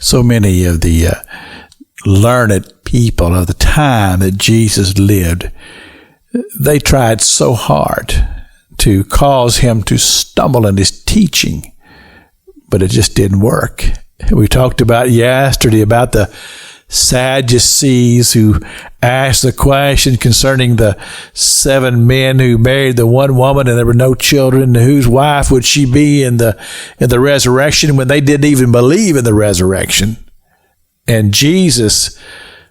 So many of the learned people of the time that Jesus lived, they tried so hard to cause him to stumble in his teaching, but it just didn't work. We talked about yesterday about the Sadducees who asked the question concerning the 7 men who married the one woman and there were no children. Whose wife would she be in the resurrection, when they didn't even believe in the resurrection? And Jesus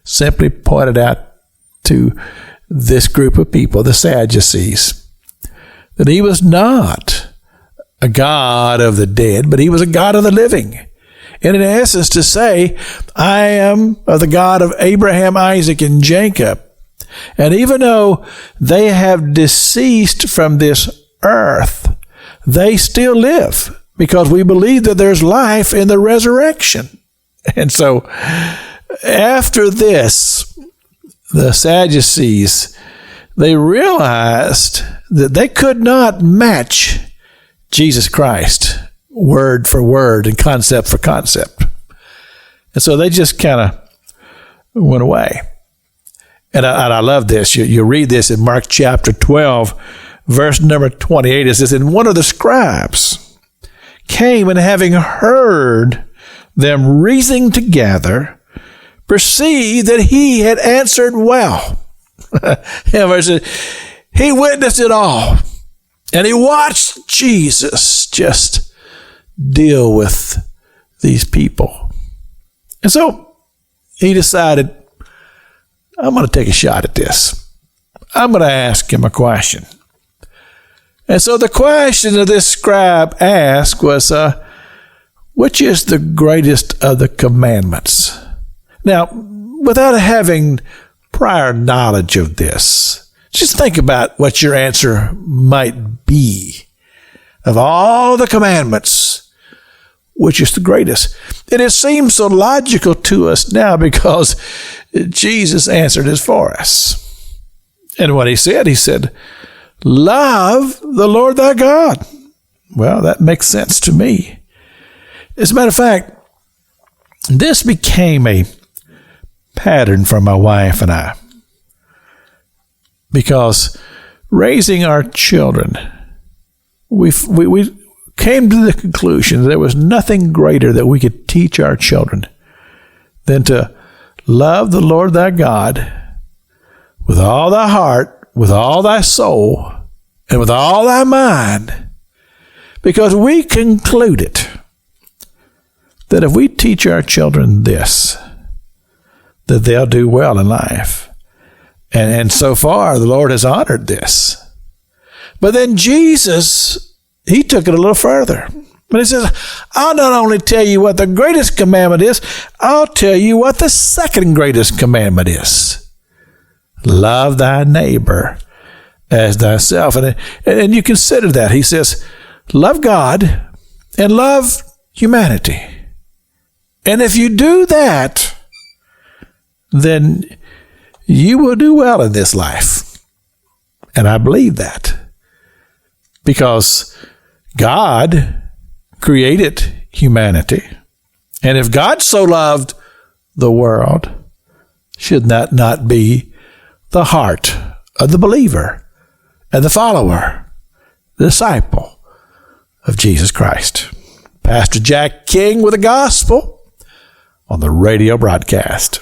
simply pointed out to this group of people, the Sadducees, that he was not a God of the dead, but he was a God of the living. And in essence, to say, I am of the God of Abraham, Isaac, and Jacob. And even though they have deceased from this earth, they still live, because we believe that there's life in the resurrection. And so after this, the Sadducees, they realized that they could not match Jesus Christ word for word and concept for concept. And so they just kind of went away. And I love this. You read this in Mark chapter 12, verse number 28. It says, and one of the scribes came, and having heard them reasoning together, perceived that he had answered well. He witnessed it all. And he watched Jesus just deal with these people. And so he decided, I'm going to take a shot at this. I'm going to ask him a question. And so the question that this scribe asked was, which is the greatest of the commandments? Now, without having prior knowledge of this, just think about what your answer might be. Of all the commandments, which is the greatest? And it seems so logical to us now because Jesus answered it for us. And what he said, love the Lord thy God. Well, that makes sense to me. As a matter of fact, this became a pattern for my wife and I. Because raising our children, we came to the conclusion that there was nothing greater that we could teach our children than to love the Lord thy God with all thy heart, with all thy soul, and with all thy mind. Because we concluded that if we teach our children this, that they'll do well in life. And so far, the Lord has honored this. But then Jesus, he took it a little further. But he says, I'll not only tell you what the greatest commandment is, I'll tell you what the second greatest commandment is. Love thy neighbor as thyself. And you consider that. He says, love God and love humanity. And if you do that, then you will do well in this life. And I believe that. Because God created humanity. And if God so loved the world, should that not be the heart of the believer and the follower, the disciple of Jesus Christ? Pastor Jack King with the gospel on the radio broadcast.